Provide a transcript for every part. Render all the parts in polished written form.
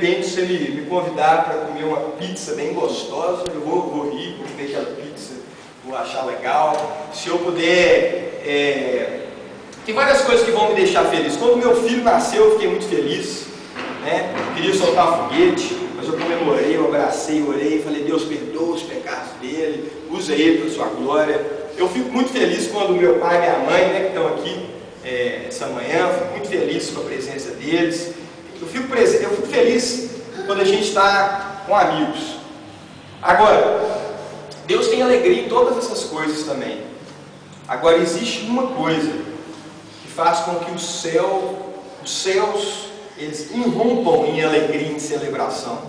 repente, se ele me convidar para comer uma pizza bem gostosa, eu vou rir, vou comer aquela pizza, vou achar legal. Se eu puder... Tem várias coisas que vão me deixar feliz. Quando meu filho nasceu, eu fiquei muito feliz, né? Queria soltar foguete, mas eu comemorei, eu abracei, orei, falei: Deus, perdoa os pecados dele, usa ele para a sua glória. Eu fico muito feliz quando meu pai e minha mãe, né, que estão aqui essa manhã, eu fico muito feliz com a presença deles. Eu fico feliz quando a gente está com amigos. Agora, Deus tem alegria em todas essas coisas também. Agora, existe uma coisa que faz com que os céus, eles irrompam em alegria, em celebração.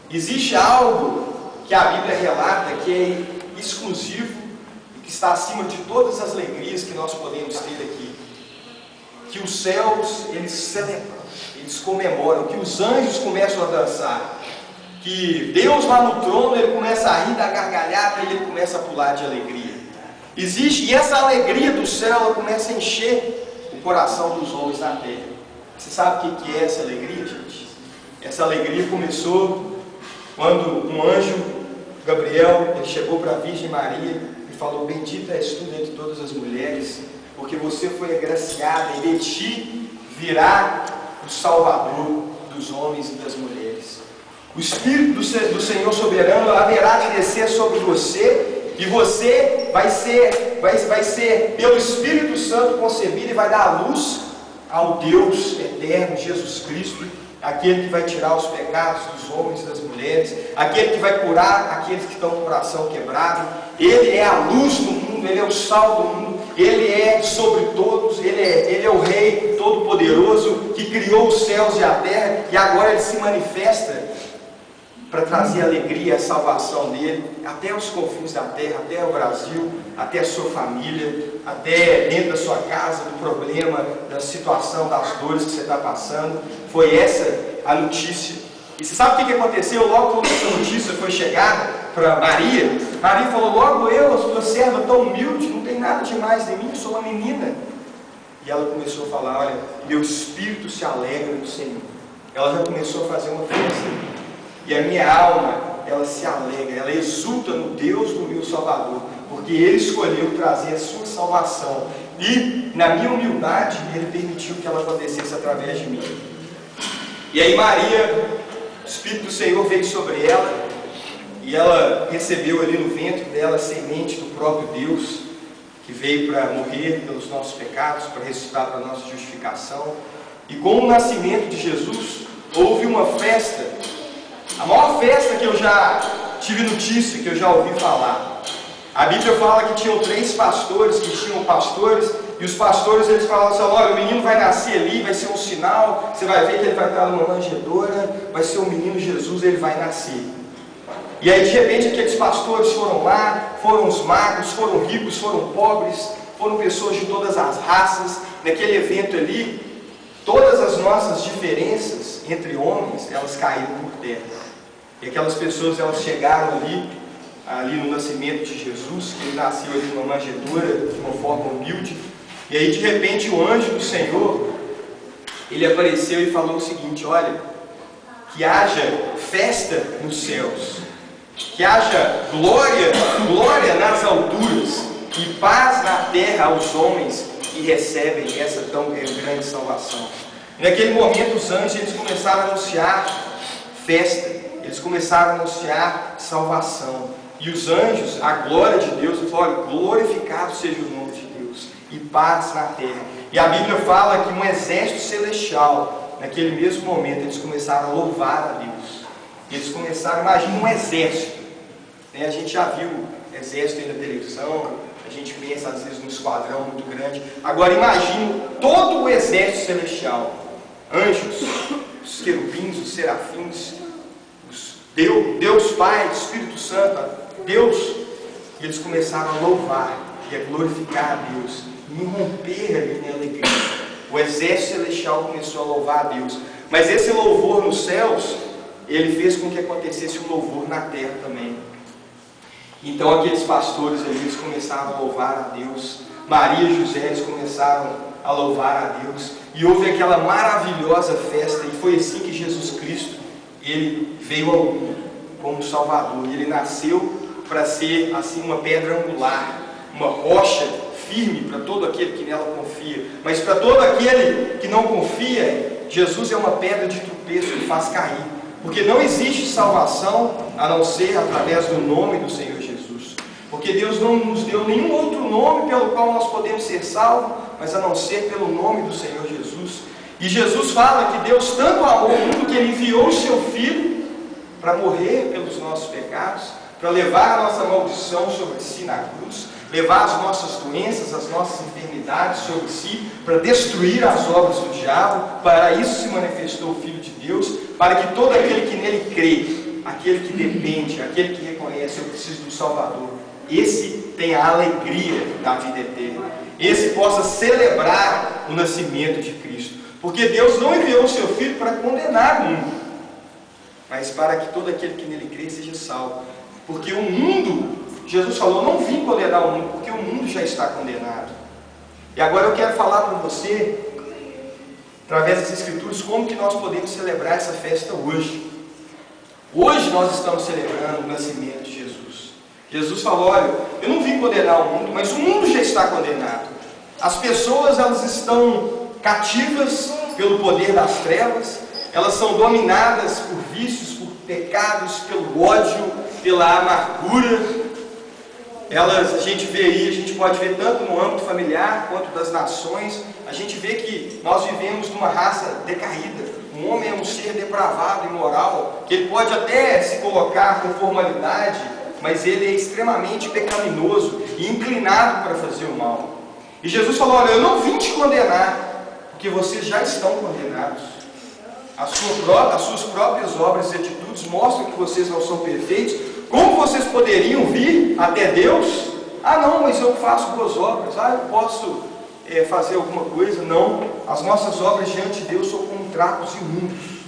Existe algo que a Bíblia relata que é exclusivo e que está acima de todas as alegrias que nós podemos ter aqui. Que os céus, eles celebram, eles comemoram, que os anjos começam a dançar, que Deus lá no trono, ele começa a rir da gargalhada e ele começa a pular de alegria. Existe, e essa alegria do céu, ela começa a encher o coração dos homens na terra. Você sabe o que é essa alegria, gente? Essa alegria começou quando um anjo, Gabriel, ele chegou para a Virgem Maria e falou: bendita és tu entre todas as mulheres, porque você foi agraciada, e de ti virá o Salvador dos homens e das mulheres. O Espírito do Senhor soberano haverá de descer sobre você, e você vai ser pelo Espírito Santo concebido e vai dar a luz ao Deus eterno, Jesus Cristo, aquele que vai tirar os pecados dos homens e das mulheres, aquele que vai curar aqueles que estão com o coração quebrado. Ele é a luz do mundo, ele é o sal do mundo, ele é sobre todos, ele é o Rei Todo-Poderoso que criou os céus e a terra, e agora ele se manifesta para trazer alegria e a salvação dele até os confins da terra, até o Brasil, até a sua família, até dentro da sua casa, do problema, da situação, das dores que você está passando. Foi essa a notícia. E você sabe o que aconteceu logo quando essa notícia foi chegada para Maria? Maria falou: logo eu, a sua serva tão humilde, não tem nada demais em mim, eu sou uma menina. E ela começou a falar: olha, meu espírito se alegra no Senhor. Ela já começou a fazer uma festa. E a minha alma, ela se alegra, ela exulta no Deus do meu Salvador, porque Ele escolheu trazer a sua salvação. E, na minha humildade, Ele permitiu que ela acontecesse através de mim. E aí Maria, o Espírito do Senhor veio sobre ela, e ela recebeu ali no ventre dela a semente do próprio Deus, que veio para morrer pelos nossos pecados, para ressuscitar para a nossa justificação. E com o nascimento de Jesus, houve uma festa, a maior festa que eu já tive notícia, que eu já ouvi falar. A Bíblia fala que tinham 3 pastores, e os pastores, eles falavam assim: olha, o menino vai nascer ali, vai ser um sinal, você vai ver que ele vai estar numa manjedoura, vai ser o menino Jesus, ele vai nascer. E aí de repente aqueles pastores foram lá, foram os magos, foram ricos, foram pobres, foram pessoas de todas as raças. Naquele evento ali, todas as nossas diferenças entre homens, elas caíram por terra. E aquelas pessoas, elas chegaram ali no nascimento de Jesus, que ele nasceu ali numa manjedoura, de uma forma humilde. E aí de repente o anjo do Senhor, ele apareceu e falou o seguinte: olha, que haja festa nos céus, que haja glória nas alturas, e paz na terra aos homens que recebem essa tão grande salvação. E naquele momento os anjos, eles começaram a anunciar festa, eles começaram a anunciar salvação. E os anjos, a glória de Deus, eles falaram: glorificado seja o nome de Deus, e paz na terra. E a Bíblia fala que um exército celestial, naquele mesmo momento, eles começaram a louvar a Deus. E eles começaram, imagina um exército, né? A gente já viu exército aí na televisão, a gente pensa às vezes num esquadrão muito grande. Agora imagine todo o exército celestial, anjos, os querubins, os serafins, Deus Pai, Espírito Santo, Deus. E eles começaram a louvar e a glorificar a Deus, e irromper ali em alegria. O exército celestial começou a louvar a Deus. Mas esse louvor nos céus, ele fez com que acontecesse um louvor na terra também. Então aqueles pastores ali, eles começaram a louvar a Deus. Maria e José, eles começaram a louvar a Deus. E houve aquela maravilhosa festa, e foi assim que Jesus Cristo, ele veio ao mundo como Salvador. Ele nasceu para ser assim uma pedra angular, uma rocha firme para todo aquele que nela confia. Mas para todo aquele que não confia, Jesus é uma pedra de tropeço que faz cair. Porque não existe salvação a não ser através do nome do Senhor Jesus. Porque Deus não nos deu nenhum outro nome pelo qual nós podemos ser salvos, mas a não ser pelo nome do Senhor Jesus. E Jesus fala que Deus tanto amou o mundo que Ele enviou o Seu Filho para morrer pelos nossos pecados, para levar a nossa maldição sobre si na cruz, levar as nossas doenças, as nossas enfermidades sobre si, para destruir as obras do diabo. Para isso se manifestou o Filho de Deus, para que todo aquele que nele crê, aquele que depende, aquele que reconhece: eu preciso do Salvador, esse tenha a alegria da vida eterna, esse possa celebrar o nascimento de Cristo. Porque Deus não enviou o seu Filho para condenar o mundo, mas para que todo aquele que nele crê seja salvo. Porque o mundo, Jesus falou, não vim condenar o mundo, porque o mundo já está condenado. E agora eu quero falar para você, através das Escrituras, como que nós podemos celebrar essa festa hoje. Hoje nós estamos celebrando o nascimento de Jesus. Jesus falou: olha, eu não vim condenar o mundo, mas o mundo já está condenado. As pessoas, elas estão cativas pelo poder das trevas, elas são dominadas por vícios, por pecados, pelo ódio, pela amargura. A gente vê aí, a gente pode ver tanto no âmbito familiar quanto das nações. A gente vê que nós vivemos numa raça decaída. Um homem é um ser depravado, imoral, que ele pode até se colocar com formalidade, mas ele é extremamente pecaminoso e inclinado para fazer o mal. E Jesus falou: olha, eu não vim te condenar, porque vocês já estão condenados. As suas próprias obras e atitudes mostram que vocês não são perfeitos. Como vocês poderiam vir até Deus? Ah, não, mas eu faço boas obras. Ah, eu posso fazer alguma coisa. Não, as nossas obras diante de Deus são como trapos imundos.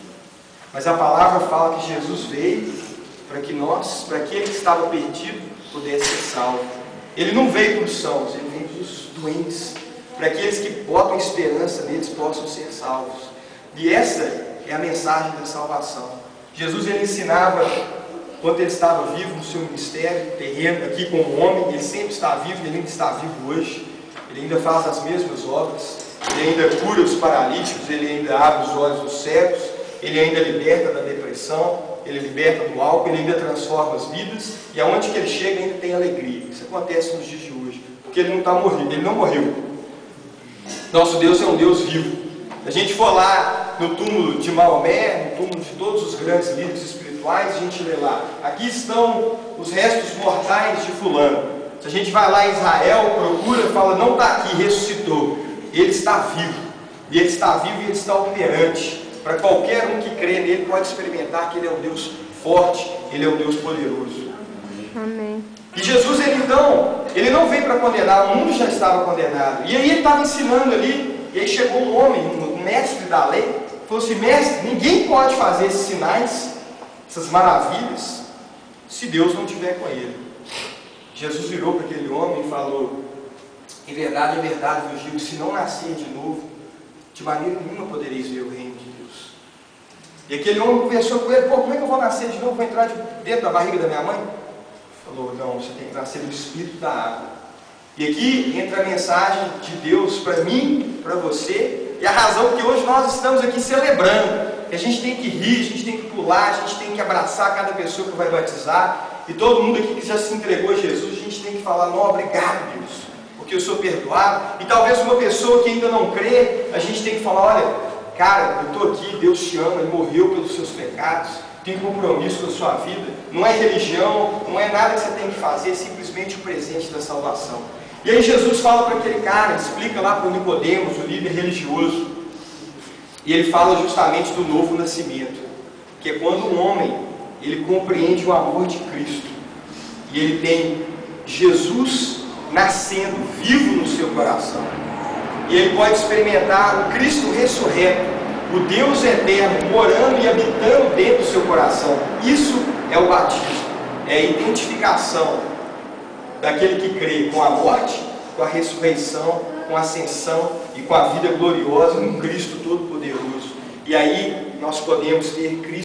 Mas a palavra fala que Jesus veio para que para aquele que estava perdido, pudesse ser salvo. Ele não veio para os sãos, ele veio para os doentes, para aqueles que botam esperança neles possam ser salvos. E essa é a mensagem da salvação. Jesus, ele ensinava, quando ele estava vivo no seu ministério terreno, aqui como homem, ele sempre está vivo, ele ainda está vivo hoje, ele ainda faz as mesmas obras, ele ainda cura os paralíticos, ele ainda abre os olhos dos cegos, ele ainda liberta da depressão, ele liberta do álcool, ele ainda transforma as vidas, e aonde que ele chega ainda tem alegria. Isso acontece nos dias de hoje, porque ele não está morrido, ele não morreu. Nosso Deus é um Deus vivo. Se a gente for lá no túmulo de Maomé, no túmulo de todos os grandes líderes espirituais, a gente lê lá: aqui estão os restos mortais de fulano. Se a gente vai lá em Israel, procura, fala: não está aqui, ressuscitou. Ele está vivo. E ele está vivo e ele está operante. Para qualquer um que crê nele pode experimentar que ele é um Deus forte, ele é um Deus poderoso. Amém. E Jesus, ele não veio para condenar, o mundo já estava condenado. E aí ele estava ensinando ali, e aí chegou um homem, um mestre da lei, falou assim: mestre, ninguém pode fazer esses sinais, essas maravilhas, se Deus não estiver com ele. Jesus virou para aquele homem e falou: em verdade, vos digo, se não nascer de novo, de maneira nenhuma podereis ver o reino de Deus. E aquele homem conversou com ele: pô, como é que eu vou nascer de novo? Vou entrar dentro da barriga da minha mãe? Falou: não, você tem que nascer do Espírito da água. E aqui entra a mensagem de Deus para mim, para você, e a razão que hoje nós estamos aqui celebrando. Que a gente tem que rir, a gente tem que pular, a gente tem que abraçar cada pessoa que vai batizar, e todo mundo aqui que já se entregou a Jesus, a gente tem que falar: não, obrigado, Deus, porque eu sou perdoado. E talvez uma pessoa que ainda não crê, a gente tem que falar: olha, cara, eu estou aqui, Deus te ama, Ele morreu pelos seus pecados, tem compromisso com a sua vida, não é religião, não é nada que você tem que fazer, é simplesmente o presente da salvação. E aí Jesus fala para aquele cara, explica lá para o Nicodemos, o líder religioso, e ele fala justamente do novo nascimento, que é quando um homem, ele compreende o amor de Cristo, e ele tem Jesus nascendo vivo no seu coração, e ele pode experimentar o Cristo ressurreto, o Deus eterno morando e habitando dentro do seu coração. Isso é o batismo, é a identificação daquele que crê com a morte, com a ressurreição, com a ascensão e com a vida gloriosa no Cristo Todo-Poderoso. E aí nós podemos ter Cristo